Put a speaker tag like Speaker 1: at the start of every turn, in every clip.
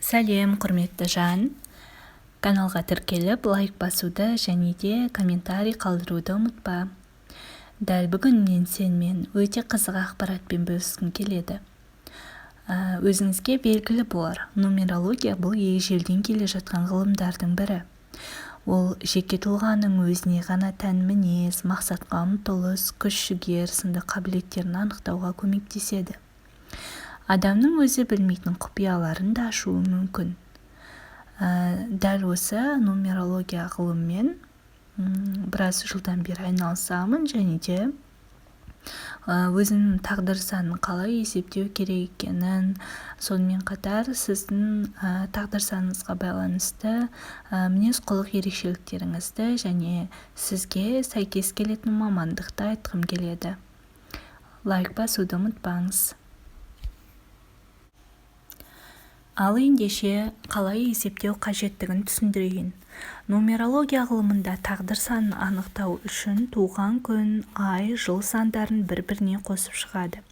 Speaker 1: Сәлем, құрметті жан. Каналға тіркеліп, лайк басуды және де комментарий қалдыруды ұмытпа. Дәл бүгіннен сенмен өте қызық ақпаратпен бөліскім келеді. Өзіңізге белгілі болар, нумерология бұл ежелден келе жатқан ғылымдардың бірі. Ол жеке тұлғаның өзіне ғана тән мінез, мақсатқа ұмтылыс, күш-жігер сынды қабілеттерін анықтауға көмектеседі. Адамның өзі білмейтін құпияларын да ашуы мүмкін. Дәл осы нумерология ғылыммен біраз жылдан бері айналысамын және де өзінің тағдыр санын қалай есептеу керек екенін, сонымен қатар сіздің тағдыр саныңызға байланысты мінез-құлық ерекшеліктеріңізді және сізге сәйкес келетін мамандықты айтқым келеді. Лайк басуды ұмытпаңыз. Ал ендеше қалай есептеу қажеттігін түсіндірейін. Нумерология ғылымында тағдыр санын анықтау үшін туған күн, ай, жыл сандарын бір-біріне қосып шығады.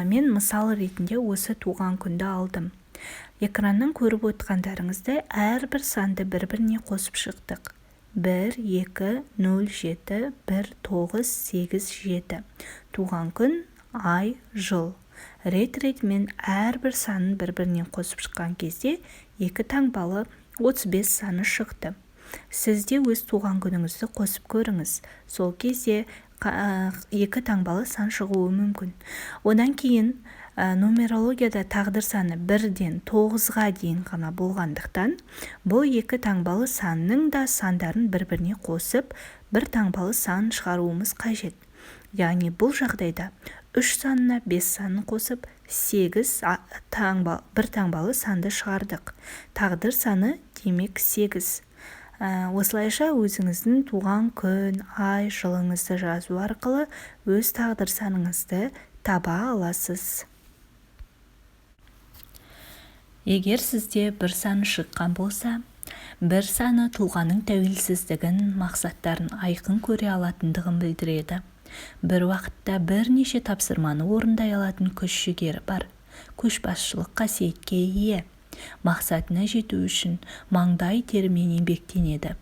Speaker 1: Мен мысал ретінде осы туған күнді алдым. Экраннан көріп отқандарыңызды әрбір санды бір-біріне қосып шықтық. 1, 2, 0, 7, 1, 9, 8, 7. Туған күн, ай, жыл. Рет-ретмен әрбір санын бір-бірінен қосып шыққан кезде 2 таңбалы 35 саны шықты. Сіз де өз туған күніңізді қосып көріңіз. Сол кезде 2 таңбалы сан шығуы мүмкін. Одан кейін нумерологияда тағдыр саны 1-ден 9-ға дейін ғана болғандықтан, бұл 2 таңбалы санның да сандарын бір-біріне қосып, 1 таңбалы сан шығаруымыз қажет. Яғни бұл жағдайда 3 санына 5 санын қосып 1 таңбалы санды шығардық. Тағдыр саны демек 8. Осылайша өзіңіздің туған күн, ай, жылыңызды жазу арқылы өз тағдыр саныңызды таба аласыз. Егер сізде бір саны шыққан болса, бір саны тұлғаның тәуелсіздігін, мақсаттарын айқын көре алатындығын білдіреді. Бір уақытта бірнеше тапсырманы орындай алатын күш-жігері бар, көшбасшылық қасиетке ие. Мақсатына жету үшін маңдай терімен еңбектенеді.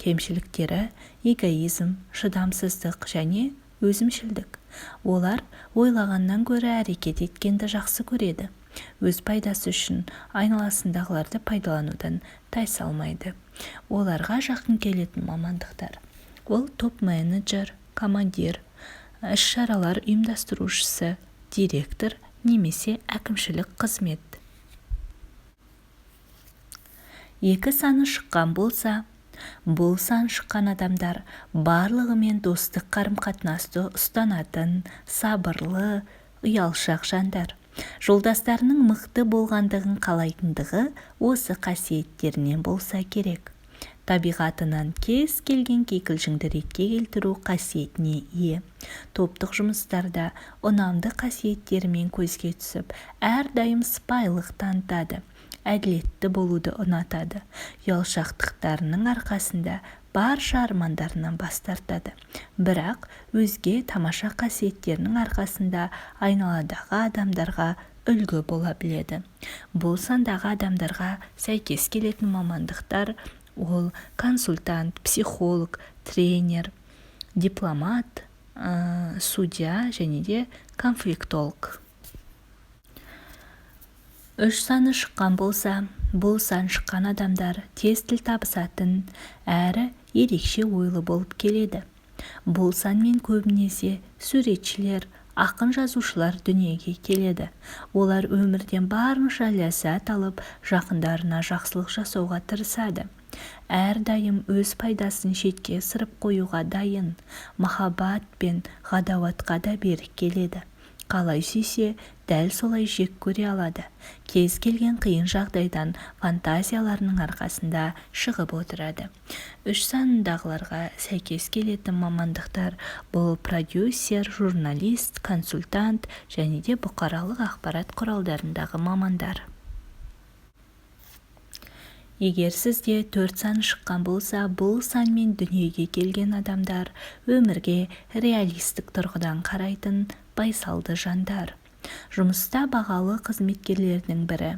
Speaker 1: Кемшіліктері эгоизм, шыдамсыздық және өзімшілдік. Олар ойлағаннан гөрі әрекет еткенді жақсы көреді. Өз пайдасы үшін айналасындағыларды пайдаланудан тайсалмайды. Оларға жақын келетін мамандықтар. Ол топ-менеджер, командир, іс-шаралар ұйымдастырушысы, директор немесе әкімшілік қызмет. 2 саны шыққан болса, бұл сан шыққан адамдар барлығымен достық қарым-қатынасты ұстанатын, сабырлы, ұялшақ жандар. Жолдастарының мықты болғандығын қалайтындығы осы қасиеттерінен болса керек. Табиғатынан кез келген кикілжіңді ретке келтіру қасиетіне ие. Топтық жұмыстарда ұнамды қасиеттерімен көзге түсіп, әрдайым сыпайылық танытады, әділетті болуды ұнатады. Ұялшақтықтарының арқасында барша армандарынан бас тартады. Бірақ өзге тамаша қасиеттерінің арқасында айналадағы адамдарға үлгі бола біледі. Бұл сандағы адамдарға сәйкес келетін мамандықтар ол консультант, психолог, тренер, дипломат, судья және де конфликтолог. 3 саны шыққан болса, бұл сан шыққан адамдар тез тіл табысатын, әрі ерекше ойлы болып келеді. Бұл санмен көбінесе суретшілер, ақын жазушылар дүниеге келеді. Олар өмірден барынша ләззат алып, жақындарына жақсылық жасауға тырысады. Әрдайым өз пайдасын шетке ысырып қоюға дайын, махаббат пен ғадауатқа да берік келеді. Қалай сүйсе, дәл солай жек көре алады. Кез келген қиын жағдайдан фантазияларының арқасында шығып отырады. 3 санындағыларға сәйкес келетін мамандықтар бұл продюсер, журналист, консультант және де бұқаралық ақпарат құралдарындағы мамандар. Егер сізде 4 саны шыққан болса, бұл санмен дүниеге келген адамдар өмірге реалистік тұрғыдан қарайтын байсалды жандар. Жұмыста бағалы қызметкерлердің бірі.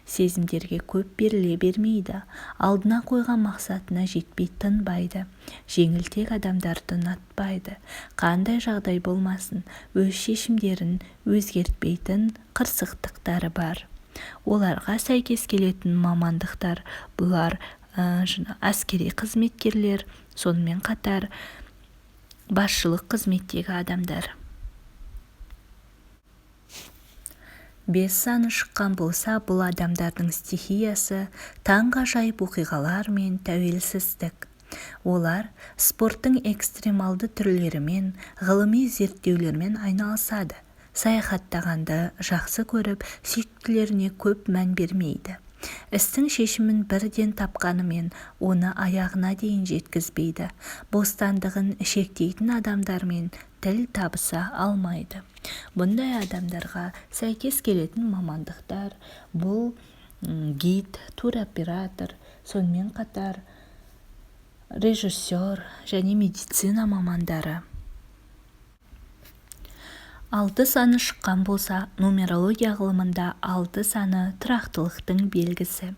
Speaker 1: сезімдерге көп беріле бермейді, алдына қойған мақсатына жетпей тынбайды, жеңілтек адамдарды ұнатпайды, қандай жағдай болмасын, өз шешімдерін өзгертпейтін қырсықтықтары бар. Оларға сәйкес келетін мамандықтар бұлар әскери қызметкерлер, сонымен қатар басшылық қызметтегі адамдар. 5 саны шыққан болса, бұл адамдардың стихиясы таңғажайып оқиғалар мен тәуелсіздік. Олар спорттың экстремалды түрлерімен, ғылыми зерттеулермен айналысады. Саяхаттағанды жақсы көріп, сүйіктілеріне көп мән бермейді. Істің шешімін бірден тапқанымен оны аяғына дейін жеткізбейді. Бостандығын шектейтін адамдармен тіл табыса алмайды. Бұндай адамдарға сәйкес келетін мамандықтар бұл гид, туроператор, сонымен қатар режиссер және медицина мамандары. 6 саны шыққан болса, нумерология ғылымында 6 саны тұрақтылықтың белгісі.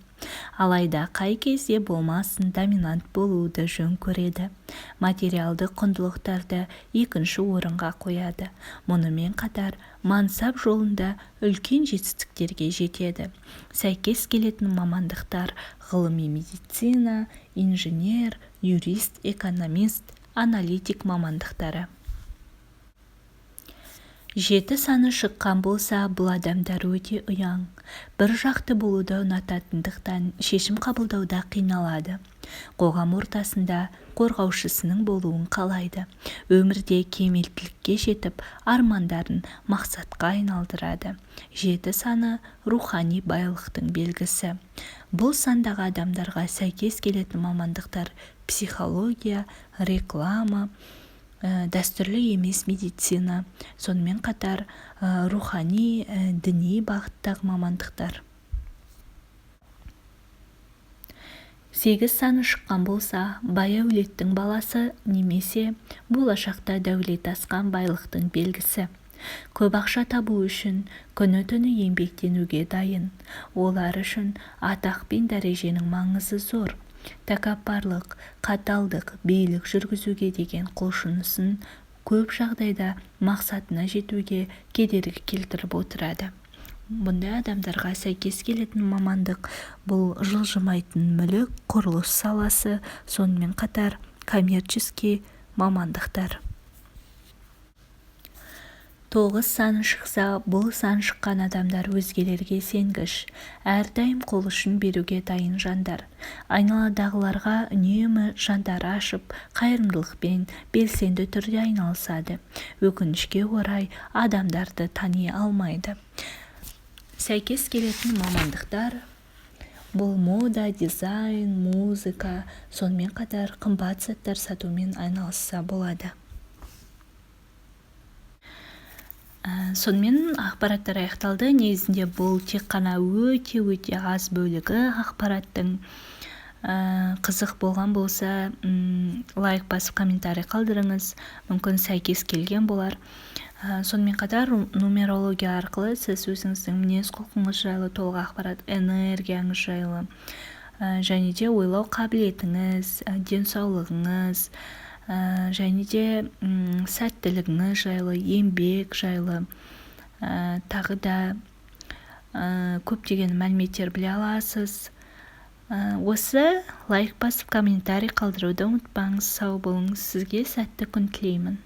Speaker 1: Алайда қай кезде болмасын доминант болуды жөн көреді. Материалды құндылықтарды екінші орынға қояды. Мұнымен қатар мансап жолында үлкен жетістіктерге жетеді. Сәйкес келетін мамандықтар ғылыми медицина, инженер, юрист, экономист, аналитик мамандықтары. 7 саны шыққан болса, бұл адамдар өте ұяң. Бір жақты болуды ұнататындықтан шешім қабылдауда қиналады. Қоғам ортасында қорғаушысының болуын қалайды. Өмірде кемелділікке жетіп, армандарын мақсатқа айналдырады. 7 саны рухани байлықтың белгісі. Бұл сандағы адамдарға сәйкес келетін мамандықтар психология, реклама, дәстүрлі емес медицина, сонымен қатар рухани, діни бағыттағы мамандықтар. 8 саны шыққан болса, бай әулеттің баласы немесе болашақта дәулет асқан байлықтың белгісі. Көп ақша табу үшін күні-түні еңбектенуге дайын. Олар үшін атақ пен дәреженің маңызы зор. Тәкаппарлық, қаталдық, билік жүргізуге деген құлшынысын көп жағдайда мақсатына жетуге кедергі келтіріп отырады. Бұндай адамдарға сәйкес келетін мамандық бұл жылжымайтын мүлік, құрылыс саласы, сонымен қатар коммерческий мамандықтар. 9 саны шықса, бұл сан шыққан адамдар өзгелерге сенгіш, әрдайым қол ұшын беруге дайын жандар. Айналадағыларға үнемі жандары ашып, қайырымдылықпен белсенді түрде айналысады. Өкінішке орай адамдарды тани алмайды. Сәйкес келетін мамандықтар бұл мода, дизайн, музыка, сонымен қатар қымбат заттар сатумен айналысса болады. Сонымен ақпараттар аяқталды. Негізінде бұл тек қана өте аз бөлігі ақпараттың. Қызық болған болса, лайк басып комментарий қалдырыңыз. Мүмкін сәйкес келген болар. Сонымен қатар нумерология арқылы сіз өзіңіздің мінез құлқыңыз жайлы толық ақпарат, энергияңыз жайлы және де ойлау қабілетіңіз, денсаулығыңыз және де сәттілігіңіз жайлы, еңбек жайлы тағы да көптеген мәліметтер біле аласыз. Осы лайк басып комментарий қалдыруды ұмытпаңыз. Сау болыңыз. Сізге сәтті күн тілеймін.